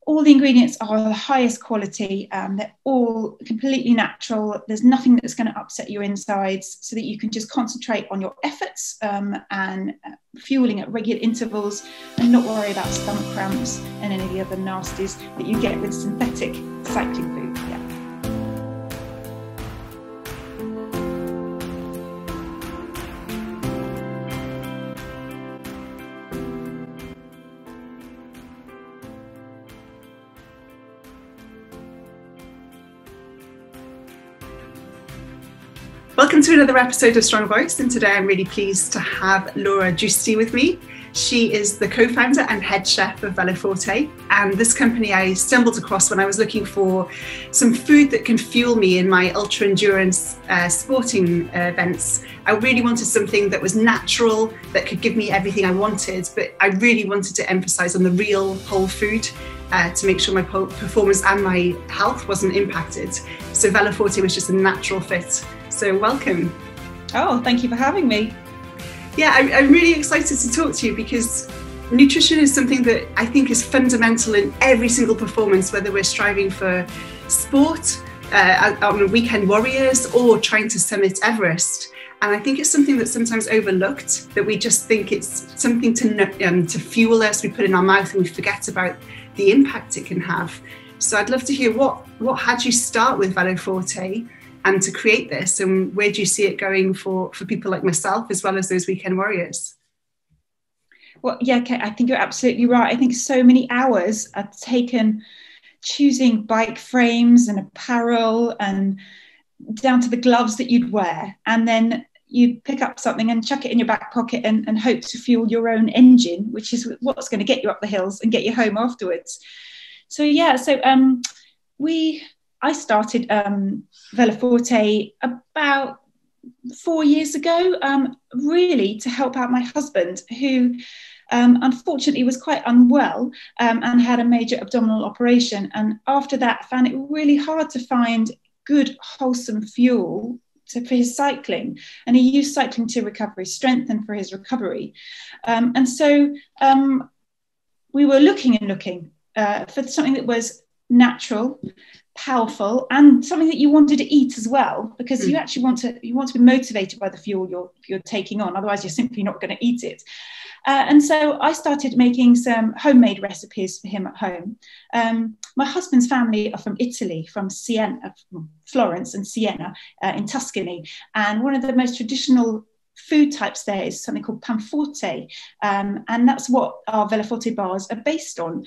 all the ingredients are the highest quality. They're all completely natural. There's nothing that's going to upset your insides, so that you can just concentrate on your efforts and fueling at regular intervals, and not worry about stomach cramps and any of the other nasties that you get with synthetic cycling food. Yeah. Welcome to another episode of Strong Voice, and today I'm really pleased to have Lara Giusti with me. She is the co-founder and head chef of Veloforte, and this company I stumbled across when I was looking for some food that can fuel me in my ultra-endurance sporting events. I really wanted something that was natural, that could give me everything I wanted, but I really wanted to emphasize on the real whole food to make sure my performance and my health wasn't impacted. So Veloforte was just a natural fit. So welcome. Oh, thank you for having me. Yeah, I'm really excited to talk to you because nutrition is something that I think is fundamental in every single performance, whether we're striving for sport, on weekend warriors, or trying to summit Everest. And I think it's something that's sometimes overlooked, that we just think it's something to fuel us, we put in our mouth and we forget about the impact it can have. So I'd love to hear what had you start with Veloforte and to create this, and where do you see it going for people like myself as well as those weekend warriors? Well, yeah, Kate, I think you're absolutely right. I think so many hours are taken choosing bike frames and apparel and down to the gloves that you'd wear, and then you pick up something and chuck it in your back pocket and hope to fuel your own engine, which is what's going to get you up the hills and get you home afterwards. So yeah, I started Veloforte about 4 years ago, really to help out my husband, who unfortunately was quite unwell and had a major abdominal operation. And after that, found it really hard to find good, wholesome fuel for his cycling. And he used cycling to recover his strength and for his recovery. So we were looking for something that was natural, powerful, and something that you wanted to eat as well, because you actually want to be motivated by the fuel you're taking on. Otherwise, you're simply not going to eat it. And so I started making some homemade recipes for him at home. My husband's family are from Italy, from Siena, Florence and Siena in Tuscany. And one of the most traditional food types there is something called panforte, and that's what our Veloforte bars are based on.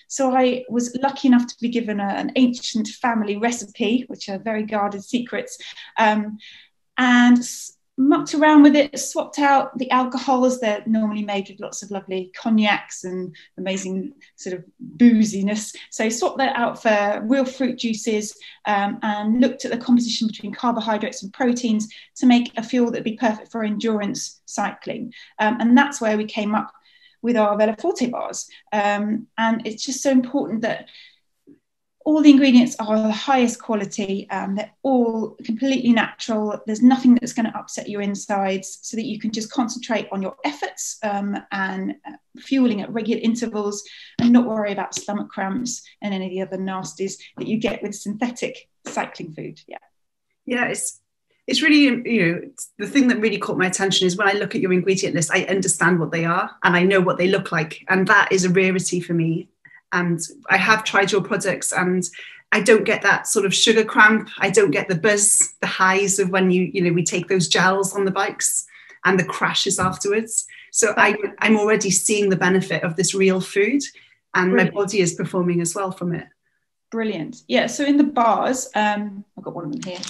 So I was lucky enough to be given an ancient family recipe, which are very guarded secrets, and mucked around with it, swapped out the alcohols. They're normally made with lots of lovely cognacs and amazing sort of booziness. So swapped that out for real fruit juices, and looked at the composition between carbohydrates and proteins to make a fuel that would be perfect for endurance cycling. And that's where we came up with our Veloforte bars. And it's just so important that all the ingredients are the highest quality. They're all completely natural. There's nothing that's going to upset your insides, so that you can just concentrate on your efforts and fueling at regular intervals, and not worry about stomach cramps and any of the other nasties that you get with synthetic cycling food. Yeah, it's really, it's the thing that really caught my attention is when I look at your ingredient list, I understand what they are and I know what they look like, and that is a rarity for me. And I have tried your products and I don't get that sort of sugar cramp. I don't get the buzz, the highs of when we take those gels on the bikes and the crashes afterwards. So I'm already seeing the benefit of this real food, and Brilliant. My body is performing as well from it. Brilliant. Yeah, so in the bars, I've got one of them here.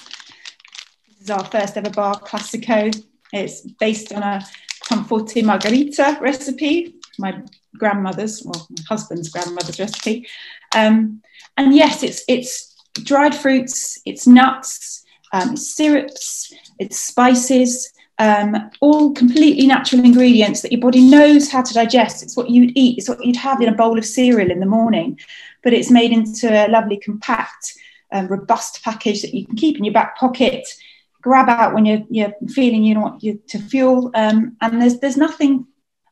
This is our first ever bar, Classico. It's based on a panforte margarita recipe, my grandmother's, well, my husband's grandmother's recipe. And yes, it's dried fruits, it's nuts, it's syrups, it's spices, all completely natural ingredients that your body knows how to digest. It's what you'd eat, it's what you'd have in a bowl of cereal in the morning, but it's made into a lovely compact, robust package that you can keep in your back pocket, grab out when you're feeling you want to fuel. And there's nothing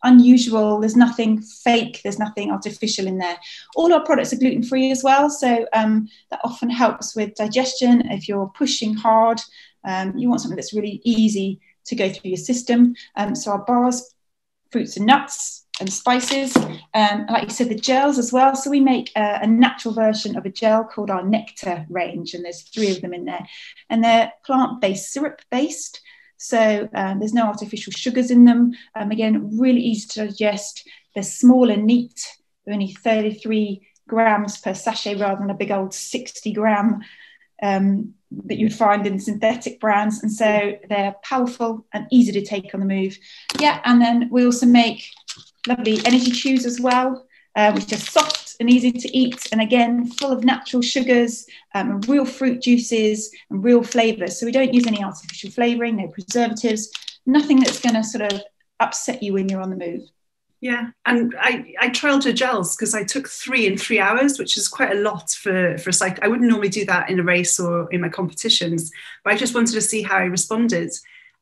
unusual. There's nothing fake. There's nothing artificial in there. All our products are gluten-free as well. So that often helps with digestion. If you're pushing hard, you want something that's really easy to go through your system. So our bars, fruits and nuts and spices, like you said, the gels as well. So we make a natural version of a gel called our nectar range, and there's 3 of them in there, and they're plant-based, syrup-based. So there's no artificial sugars in them. Again, really easy to digest. They're small and neat. They're only 33 grams per sachet rather than a big old 60 gram that you'd find in synthetic brands. And so they're powerful and easy to take on the move. Yeah, and then we also make lovely energy chews as well, which are soft and easy to eat, and again full of natural sugars, and real fruit juices and real flavours. So we don't use any artificial flavouring, no preservatives, nothing that's going to sort of upset you when you're on the move. Yeah, and I trialled your gels because I took 3 in 3 hours, which is quite a lot for a cycle. I wouldn't normally do that in a race or in my competitions, but I just wanted to see how I responded.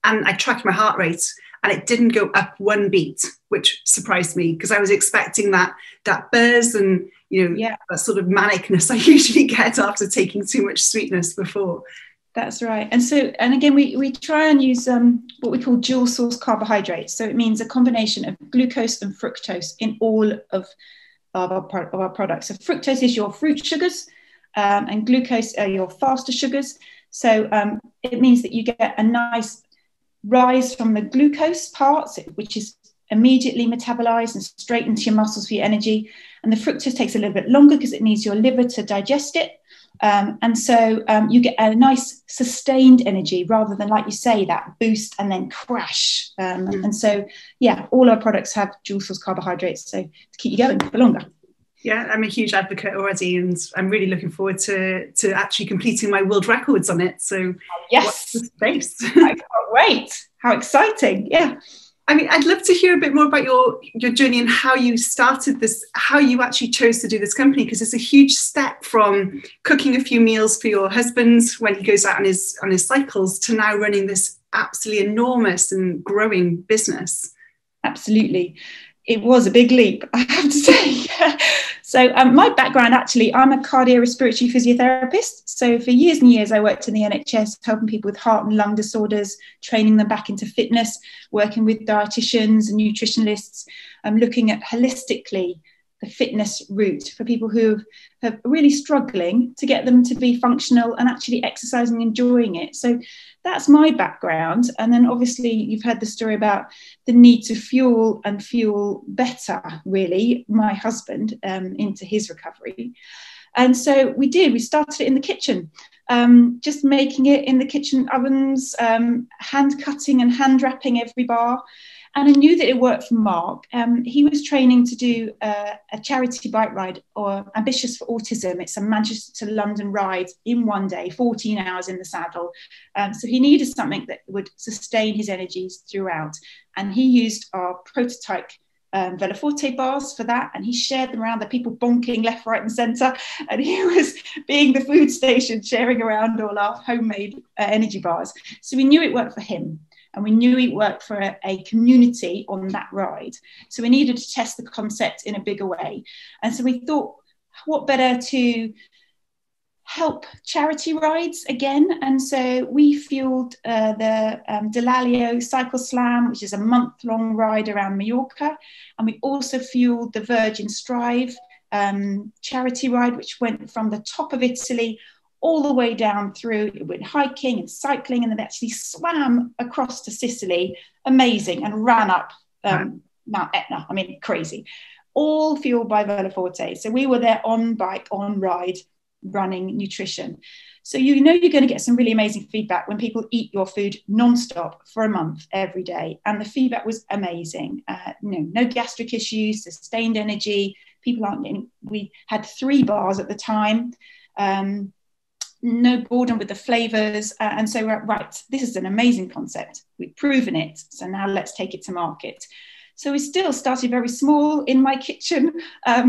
And I tracked my heart rate, and it didn't go up 1 beat, which surprised me because I was expecting that buzz and that sort of manicness I usually get after taking too much sweetness before. That's right. And again, we try and use what we call dual source carbohydrates. So it means a combination of glucose and fructose in all of our products. So fructose is your fruit sugars, and glucose are your faster sugars. So it means that you get a nice rise from the glucose parts, which is immediately metabolized and straight into your muscles for your energy. And the fructose takes a little bit longer because it needs your liver to digest it. And so you get a nice sustained energy rather than, like you say, that boost and then crash. And so, yeah, all our products have dual source carbohydrates, so to keep you going for longer. Yeah, I'm a huge advocate already, and I'm really looking forward to actually completing my world records on it. So yes, watch the space. I can't wait. How exciting. Yeah. I mean, I'd love to hear a bit more about your journey and how you started this, how you actually chose to do this company, because it's a huge step from cooking a few meals for your husband when he goes out on his cycles to now running this absolutely enormous and growing business. Absolutely. It was a big leap, I have to say. So my background, actually, I'm a cardiorespiratory physiotherapist. So for years and years, I worked in the NHS, helping people with heart and lung disorders, training them back into fitness, working with dietitians and nutritionalists, looking at holistically the fitness route for people who have really struggling to get them to be functional and actually exercising and enjoying it. So that's my background. And then obviously you've heard the story about the need to fuel better, really, my husband into his recovery. And so we started it in the kitchen, just making it in the kitchen ovens, hand cutting and hand wrapping every bar. And I knew that it worked for Mark. He was training to do a charity bike ride, or Ambitious for Autism. It's a Manchester to London ride in one day, 14 hours in the saddle. So he needed something that would sustain his energies throughout. And he used our prototype Veloforte bars for that. And he shared them around, the people bonking left, right and centre. And he was being the food station, sharing around all our homemade energy bars. So we knew it worked for him. And we knew it worked for a community on that ride. So we needed to test the concept in a bigger way. And so we thought, what better to help charity rides again? And so we fueled the Delalio Cycle Slam, which is a month-long ride around Mallorca. And we also fueled the Virgin Strive charity ride, which went from the top of Italy all the way down through. It went hiking and cycling, and then actually swam across to Sicily, amazing, and ran up Mount Etna. I mean, crazy. All fueled by Veloforte. So we were there on bike, on ride, running, nutrition. So you know you're going to get some really amazing feedback when people eat your food non-stop for a month every day. And the feedback was amazing. No gastric issues, sustained energy. People aren't getting, we had 3 bars at the time. No boredom with the flavors, and so we're right, this is an amazing concept, we've proven it, so now let's take it to market. So we still started very small in my kitchen,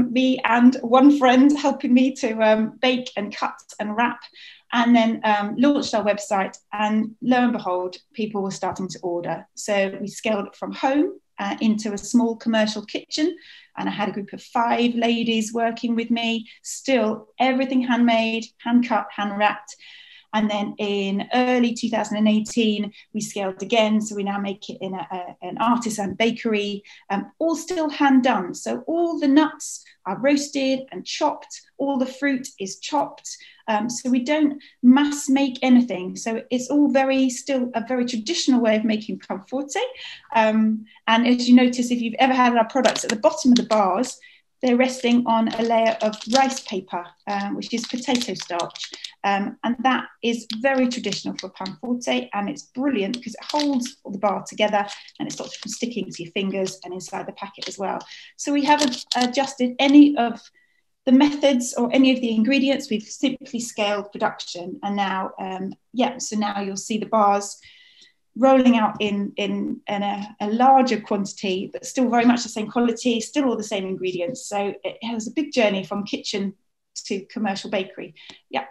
me and one friend helping me to bake and cut and wrap, and then launched our website, and lo and behold, people were starting to order. So we scaled it from home into a small commercial kitchen, and I had a group of 5 ladies working with me, still everything handmade, hand cut, hand wrapped. And then in early 2018, we scaled again. So we now make it in an artisan bakery, all still hand done. So all the nuts are roasted and chopped. All the fruit is chopped. So we don't mass make anything. So it's all still a very traditional way of making Veloforte. And as you notice, if you've ever had our products, at the bottom of the bars, they're resting on a layer of rice paper, which is potato starch. And that is very traditional for Veloforte, and it's brilliant because it holds the bar together and it stops from sticking to your fingers and inside the packet as well. So we haven't adjusted any of the methods or any of the ingredients. We've simply scaled production, and now, so now you'll see the bars rolling out in a larger quantity, but still very much the same quality, still all the same ingredients. So it has a big journey from kitchen to commercial bakery. Yeah.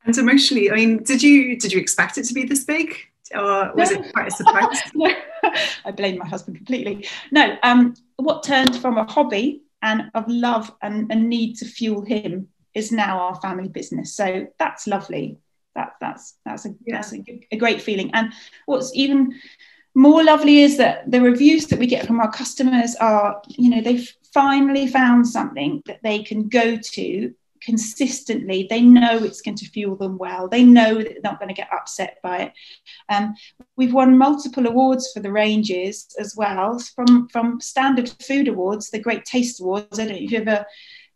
And emotionally, I mean, did you expect it to be this big, or was it quite a surprise? No, I blame my husband completely. No, what turned from a hobby and of love and a need to fuel him is now our family business. So that's lovely. That's a great feeling. And what's even more lovely is that the reviews that we get from our customers are, they've finally found something that they can go to consistently. They know it's going to fuel them well. They know that they're not going to get upset by it. We've won multiple awards for the ranges as well, from Standard Food Awards, the Great Taste Awards. I don't know if you've ever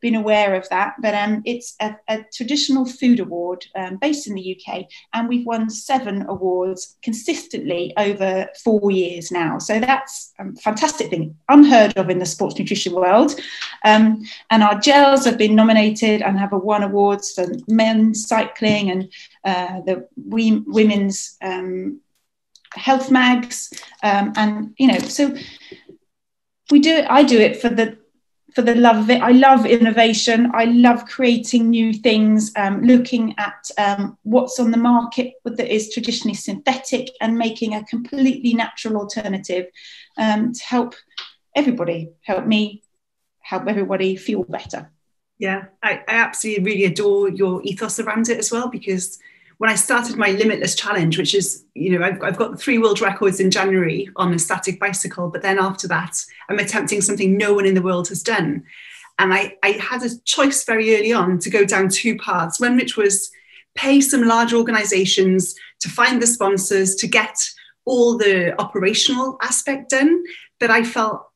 been aware of that, but it's a traditional food award based in the UK, and we've won 7 awards consistently over 4 years now. So that's a fantastic thing, unheard of in the sports nutrition world. And our gels have been nominated and have won awards for men's cycling and the women's health mags, and so I do it for the love of it. I love innovation. I love creating new things, looking at what's on the market that is traditionally synthetic and making a completely natural alternative to help everybody, help me, help everybody feel better. Yeah, I absolutely really adore your ethos around it as well, because when I started my Limitless Challenge, which is, I've got the 3 world records in January on a static bicycle, but then after that, I'm attempting something no one in the world has done. And I had a choice very early on to go down 2 paths, one which was pay some large organizations to find the sponsors, to get all the operational aspect done. But I felt,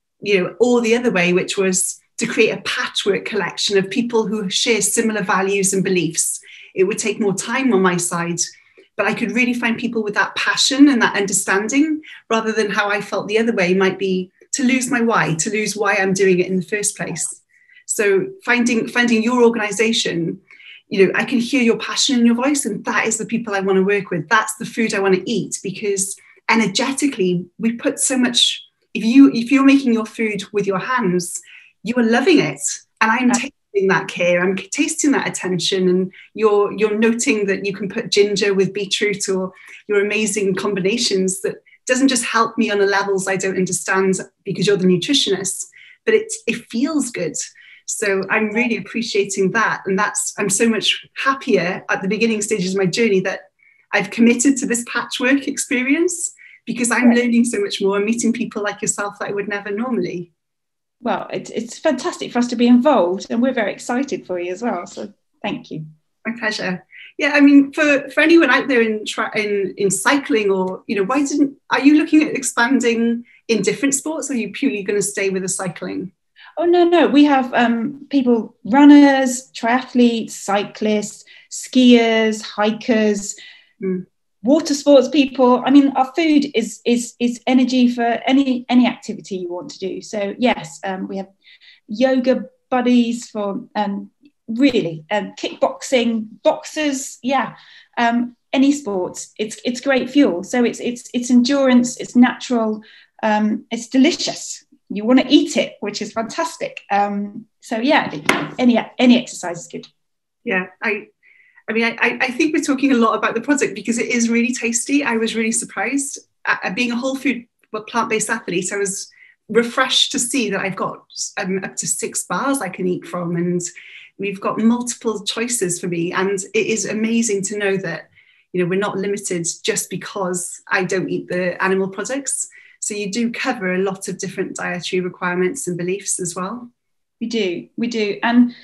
all the other way, which was to create a patchwork collection of people who share similar values and beliefs. It would take more time on my side, but I could really find people with that passion and that understanding, rather than how I felt the other way might be to lose my why, to lose why I'm doing it in the first place. So finding your organization, I can hear your passion in your voice, and that is the people I want to work with. That's the food I want to eat, because energetically we put so much. If you're making your food with your hands, you are loving it, and I'm tasting that care, I'm tasting that attention, and you're noting that you can put ginger with beetroot or your amazing combinations that doesn't just help me on the levels I don't understand because you're the nutritionist, but it feels good. So I'm really appreciating that, and I'm so much happier at the beginning stages of my journey that I've committed to this patchwork experience, because I'm learning so much more and meeting people like yourself that I would never normally. Well, it's fantastic for us to be involved, and we're very excited for you as well. So thank you. My pleasure. Yeah, I mean, for anyone out there in cycling, or are you looking at expanding in different sports, or are you purely going to stay with the cycling? Oh no, we have people, runners, triathletes, cyclists, skiers, hikers. Water sports people. I mean, our food is energy for any activity you want to do. So yes, we have yoga buddies for really kickboxing, boxers. Yeah, any sports. It's great fuel. So it's endurance. It's natural. It's delicious. You want to eat it, which is fantastic. So yeah, any exercise is good. Yeah, I think we're talking a lot about the product because it is really tasty. I was really surprised. Being a whole food plant-based athlete, I was refreshed to see that I've got up to 6 bars I can eat from, and we've got multiple choices for me. And it is amazing to know that, you know, we're not limited just because I don't eat the animal products. So you do cover a lot of different dietary requirements and beliefs as well. We do. And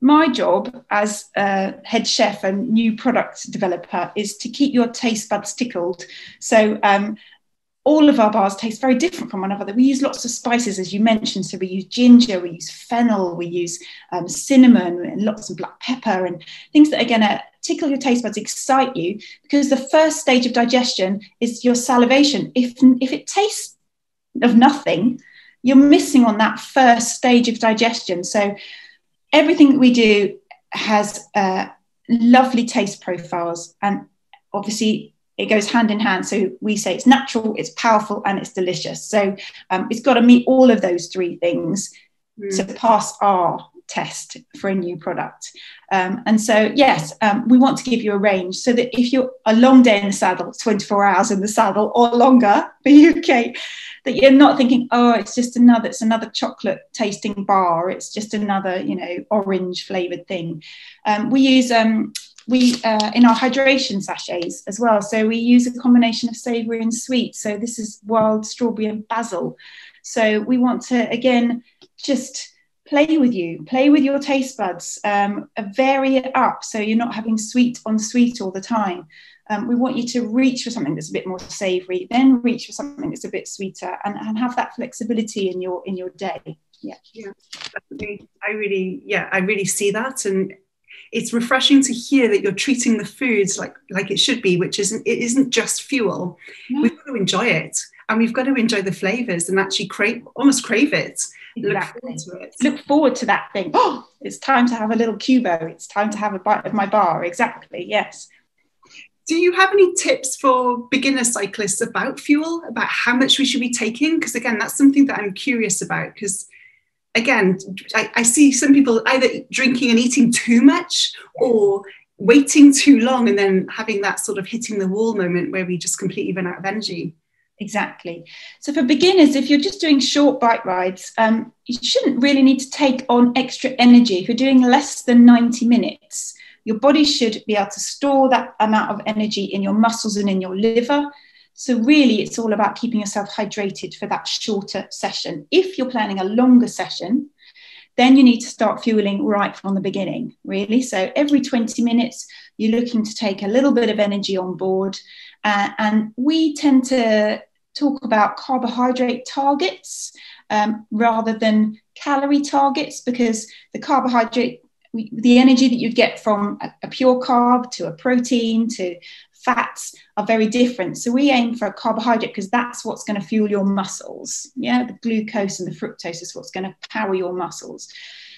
my job as a head chef and new product developer is to keep your taste buds tickled. So all of our bars taste very different from one another. We use lots of spices, as you mentioned. So we use ginger, we use fennel, we use cinnamon, and lots of black pepper, and things that are going to tickle your taste buds, excite you, because the first stage of digestion is your salivation. If it tastes of nothing, you're missing on that first stage of digestion. So everything that we do has lovely taste profiles, and obviously it goes hand in hand. So we say it's natural, it's powerful, and it's delicious. So it's got to meet all of those 3 things to pass our test for a new product. And so, yes, we want to give you a range so that if you're a long day in the saddle, 24 hours in the saddle or longer for UK, that you're not thinking, oh, it's another chocolate tasting bar. It's just another, orange flavored thing. We use in our hydration sachets as well. So we use a combination of savoury and sweet. So this is wild strawberry and basil. So we want to, again, just play with your taste buds, vary it up so you're not having sweet on sweet all the time. We want you to reach for something that's a bit more savoury, then reach for something that's a bit sweeter, and have that flexibility in your day. Yeah, definitely. I really see that, and it's refreshing to hear that you're treating the foods like it should be, which isn't just fuel. No. We've got to enjoy it, and we've got to enjoy the flavors and actually almost crave it. Exactly. Look forward to that thing. Oh, it's time to have a little cubo. It's time to have a bite of my bar. Exactly. Yes. Do you have any tips for beginner cyclists about fuel, about how much we should be taking? Because again, that's something that I'm curious about, because again, I see some people either drinking and eating too much or waiting too long and then having that sort of hitting the wall moment where we just completely run out of energy. Exactly. So for beginners, if you're just doing short bike rides, you shouldn't really need to take on extra energy. If you're doing less than 90 minutes, your body should be able to store that amount of energy in your muscles and in your liver. So really, it's all about keeping yourself hydrated for that shorter session. If you're planning a longer session, then you need to start fueling right from the beginning, really. So every 20 minutes, you're looking to take a little bit of energy on board. And we tend to talk about carbohydrate targets rather than calorie targets, because the carbohydrate, the energy that you get from a pure carb to a protein to fats are very different. So we aim for a carbohydrate because that's what's going to fuel your muscles. Yeah, the glucose and the fructose is what's going to power your muscles.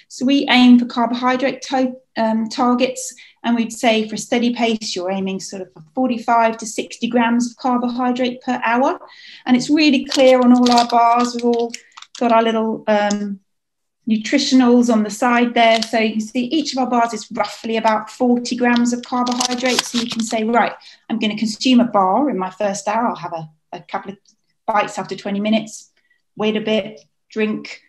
So we aim for carbohydrate targets, and we'd say for a steady pace, you're aiming sort of for 45 to 60 grams of carbohydrate per hour. And it's really clear on all our bars. We've all got our little nutritionals on the side there. So you can see each of our bars is roughly about 40 grams of carbohydrates. So you can say, right, I'm going to consume a bar in my first hour. I'll have a couple of bites after 20 minutes, wait a bit, drink.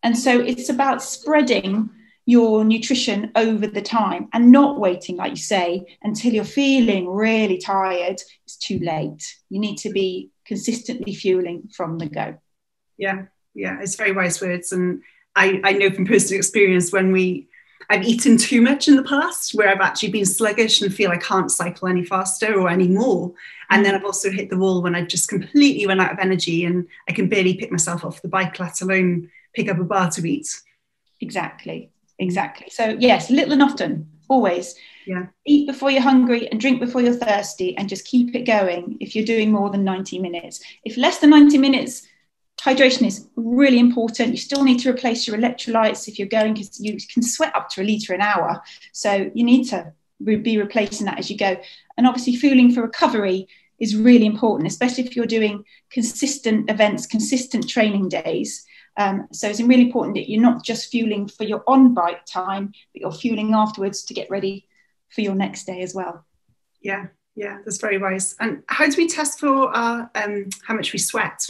And so it's about spreading your nutrition over the time and not waiting, like you say, until you're feeling really tired. It's too late. You need to be consistently fueling from the go. Yeah, it's very wise words. And I know from personal experience when I've eaten too much in the past, where I've actually been sluggish and feel I can't cycle any faster or any more. And then I've also hit the wall when I've just completely run out of energy and I can barely pick myself off the bike, let alone pick up a bar to eat. Exactly. So yes, little and often, always. Yeah. Eat before you're hungry and drink before you're thirsty, and just keep it going if you're doing more than 90 minutes. If less than 90 minutes, hydration is really important. You still need to replace your electrolytes if you're going, because you can sweat up to 1 litre an hour. So you need to be replacing that as you go. And obviously fueling for recovery is really important, especially if you're doing consistent events, consistent training days. So it's really important that you're not just fueling for your on-bike time, but you're fueling afterwards to get ready for your next day as well. Yeah, that's very wise. And how do we test for how much we sweat?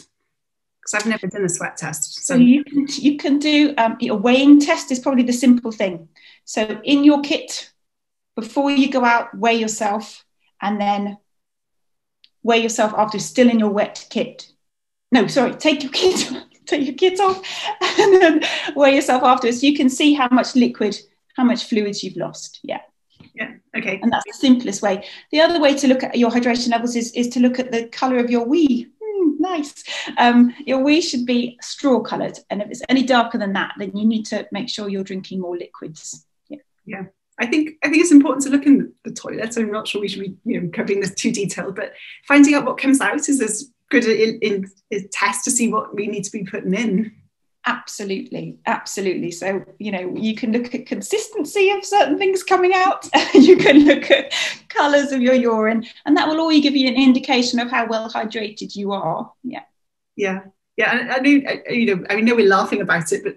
Because I've never done a sweat test. So you can do your weighing test is probably the simple thing. So in your kit, before you go out, weigh yourself, and then weigh yourself after, still in your wet kit. No, sorry, take your kit off, and then weigh yourself afterwards. You can see how much fluids you've lost. Yeah. Yeah. Okay. And that's the simplest way. The other way to look at your hydration levels is to look at the colour of your wee. Nice. Your wee should be straw coloured, and if it's any darker than that, then you need to make sure you're drinking more liquids. Yeah. Yeah. I think it's important to look in the toilet. I'm not sure we should be covering this too detailed, but finding out what comes out is as good in a test to see what we need to be putting in. Absolutely. So, you can look at consistency of certain things coming out. You can look at colours of your urine, and that will all give you an indication of how well hydrated you are. Yeah. Yeah. I know we're laughing about it, but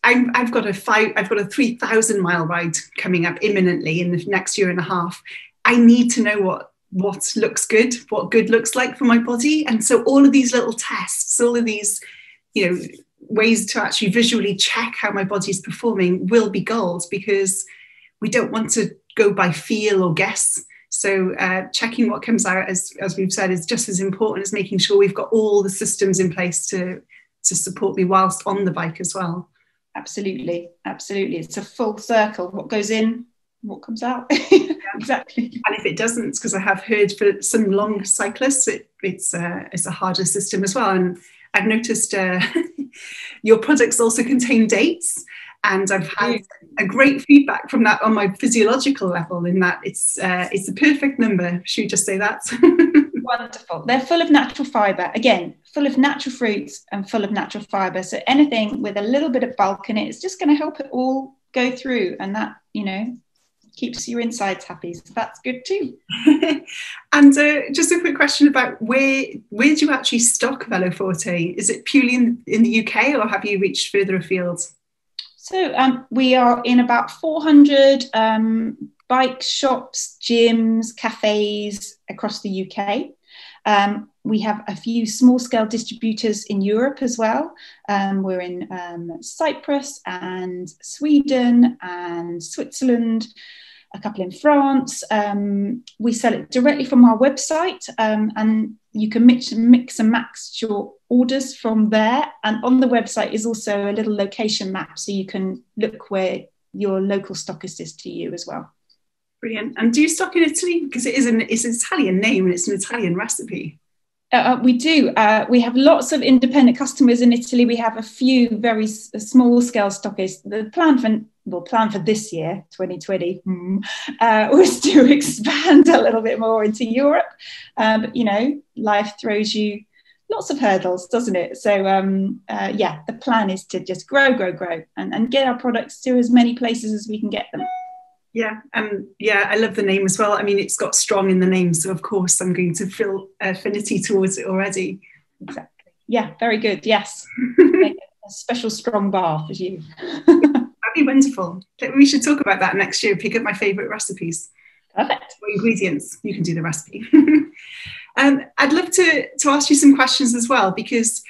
I've got a 3,000 mile ride coming up imminently in the next year and a half. I need to know what looks good, what good looks like for my body, and so all of these little tests, all of these, ways to actually visually check how my body's performing will be gold, because we don't want to go by feel or guess. So checking what comes out, as we've said, is just as important as making sure we've got all the systems in place to support me whilst on the bike as well. Absolutely. It's a full circle. What goes in, what comes out. Exactly. And if it doesn't, because I have heard for some long cyclists, it's a harder system as well. And I've noticed your products also contain dates, and I've had a great feedback from that on my physiological level, in that it's the perfect number. Should we just say that? Wonderful. They're full of natural fibre. Again, full of natural fruits and full of natural fibre. So anything with a little bit of bulk in it is just going to help it all go through, and that, keeps your insides happy. So that's good too. And just a quick question about where do you actually stock Veloforte? Is it purely in the UK, or have you reached further afield? So we are in about 400 bike shops, gyms, cafes across the UK. We have a few small-scale distributors in Europe as well. We're in Cyprus and Sweden and Switzerland, a couple in France. We sell it directly from our website, and you can mix and match your orders from there. And on the website is also a little location map, so you can look where your local stockist is to you as well. Brilliant. And do you stock in Italy? Because it's an Italian name and it's an Italian recipe. We do. We have lots of independent customers in Italy. We have a few very small scale stockists. The plan for this year, 2020, was to expand a little bit more into Europe. But life throws you lots of hurdles, doesn't it? So the plan is to just grow and get our products to as many places as we can get them. Yeah, I love the name as well. I mean, it's got strong in the name, so of course I'm going to feel affinity towards it already. Exactly. Yeah, very good. Yes. Make a special strong bar for you. That'd be wonderful. We should talk about that next year. Pick up my favourite recipes. Perfect. Or ingredients. You can do the recipe. I'd love to ask you some questions as well, because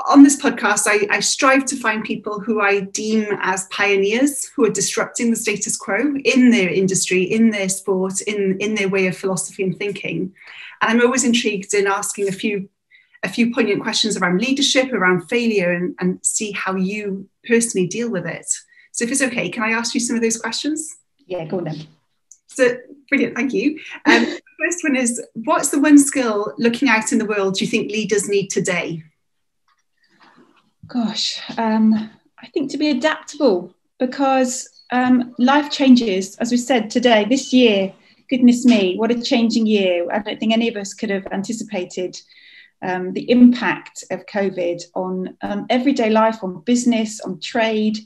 on this podcast, I strive to find people who I deem as pioneers, who are disrupting the status quo in their industry, in their sport, in their way of philosophy and thinking. And I'm always intrigued in asking a few poignant questions around leadership, around failure, and see how you personally deal with it. So if it's okay, can I ask you some of those questions? Yeah, go on then. So brilliant, thank you. The first one is, what's the one skill looking out in the world do you think leaders need today? Gosh, I think to be adaptable, because life changes, as we said today, this year, goodness me, what a changing year. I don't think any of us could have anticipated the impact of COVID on everyday life, on business, on trade.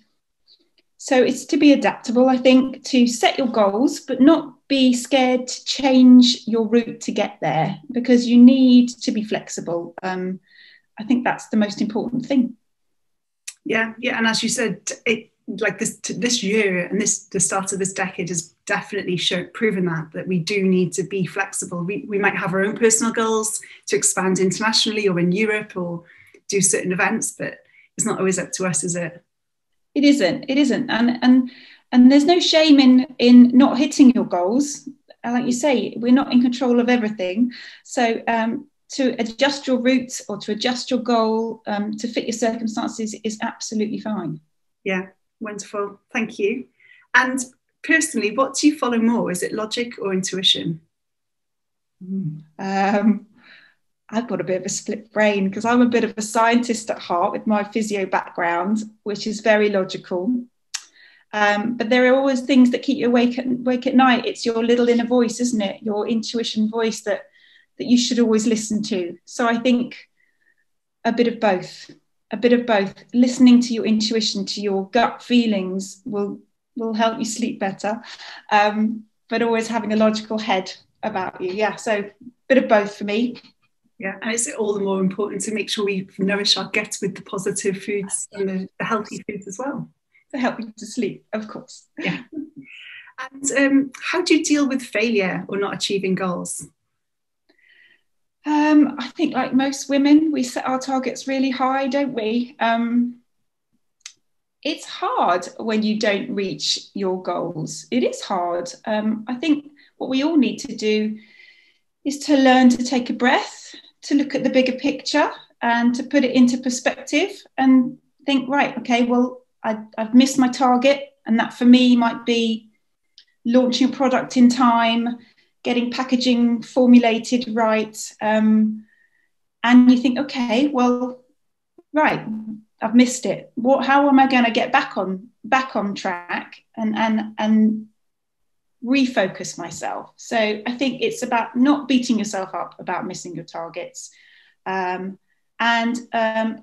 So it's to be adaptable, I think, to set your goals, but not be scared to change your route to get there, because you need to be flexible. I think that's the most important thing. Yeah, and as you said, this year and the start of this decade has definitely proven that we do need to be flexible. We might have our own personal goals to expand internationally or in Europe or do certain events, but it's not always up to us, is it? It isn't, and there's no shame in not hitting your goals. Like you say, we're not in control of everything, so to adjust your route or to adjust your goal to fit your circumstances is absolutely fine. Yeah, wonderful, thank you. And personally, what do you follow more? Is it logic or intuition? I've got a bit of a split brain because I'm a bit of a scientist at heart with my physio background, which is very logical. But there are always things that keep you awake at night. It's your little inner voice, isn't it? Your intuition voice that you should always listen to. So I think a bit of both. Listening to your intuition, to your gut feelings will help you sleep better. But always having a logical head about you. Yeah, so a bit of both for me. Yeah, and it's all the more important to make sure we nourish our gut with the positive foods and the healthy foods as well. To help you to sleep, of course. Yeah. And how do you deal with failure or not achieving goals? I think like most women, we set our targets really high, don't we? It's hard when you don't reach your goals. It is hard. I think what we all need to do is to learn to take a breath, to look at the bigger picture and to put it into perspective and think, right, okay, well, I've missed my target. And that for me might be launching a product in time, getting packaging formulated right. And you think, okay, well, right, I've missed it. How am I going to get back on track and refocus myself? So I think it's about not beating yourself up about missing your targets, and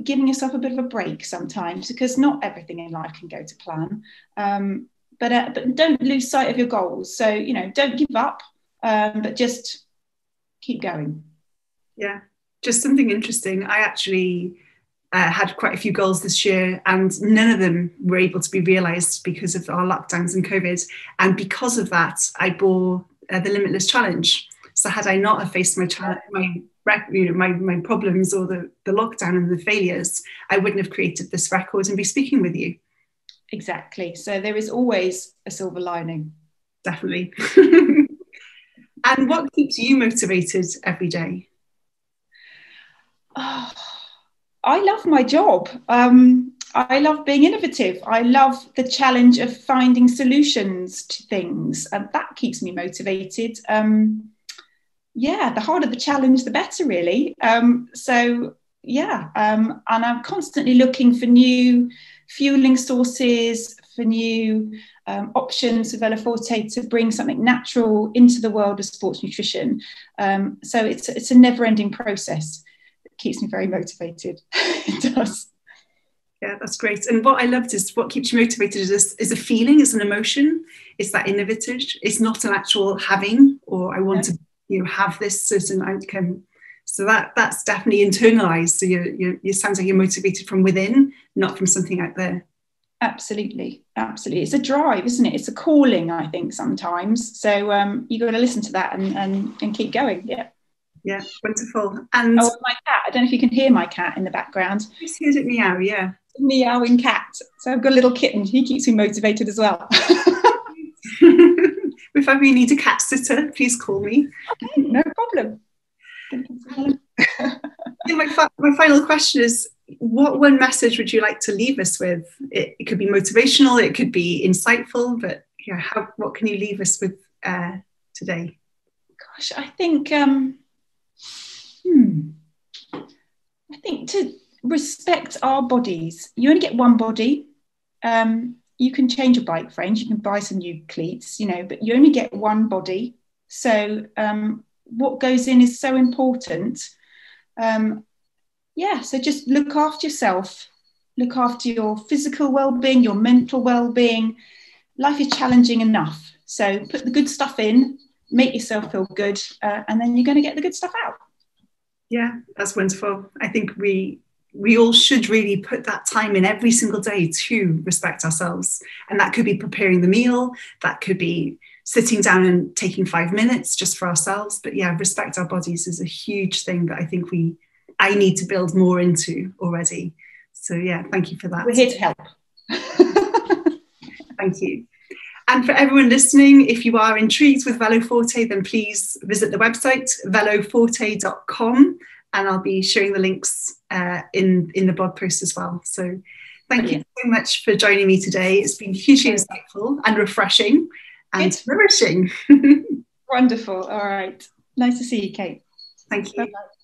giving yourself a bit of a break sometimes, because not everything in life can go to plan. But don't lose sight of your goals. So, don't give up, but just keep going. Yeah, just something interesting. I actually had quite a few goals this year and none of them were able to be realised because of our lockdowns and COVID. And because of that, I bore the Limitless Challenge. So had I not have faced my problems or the lockdown and the failures, I wouldn't have created this record and be speaking with you. Exactly. So there is always a silver lining. Definitely. And what keeps you motivated every day? Oh, I love my job. I love being innovative. I love the challenge of finding solutions to things. And that keeps me motivated. The harder the challenge, the better, really. And I'm constantly looking for new fueling sources, for new options for Veloforte to bring something natural into the world of sports nutrition. So it's a never-ending process. Keeps me very motivated. It does. Yeah, that's great. And what I loved is what keeps you motivated is a feeling, it's an emotion, it's that innovative. It's not an actual having, or I want to have this certain outcome. So that's definitely internalized. So you sounds like you're motivated from within, not from something out there. Absolutely. It's a drive, isn't it? It's a calling, I think, sometimes. So you got to listen to that and keep going. Yeah. Yeah, wonderful. And my cat, I don't know if you can hear my cat in the background. Just hears it meow, yeah. Meowing cat. So I've got a little kitten. He keeps me motivated as well. If ever you need a cat sitter, please call me. Okay, no problem. My final question is, what one message would you like to leave us with? It could be motivational, it could be insightful, but what can you leave us with today? Gosh, I think to respect our bodies. You only get one body. You can change your bike frames, you can buy some new cleats, but you only get one body. So what goes in is so important. So just look after yourself, look after your physical well-being, your mental well-being. Life is challenging enough. So put the good stuff in, make yourself feel good, and then you're going to get the good stuff out. Yeah, that's wonderful. I think we all should really put that time in every single day to respect ourselves. And that could be preparing the meal, that could be sitting down and taking 5 minutes just for ourselves. But yeah, respect our bodies is a huge thing that I think we I need to build more into already. So yeah, thank you for that. We're here to help. Thank you. And for everyone listening, if you are intrigued with Veloforte, then please visit the website veloforte.com, and I'll be sharing the links in the blog post as well. So thank you so much for joining me today. It's been hugely insightful and refreshing and nourishing. Wonderful. All right. Nice to see you, Kate. Thank you. Bye-bye.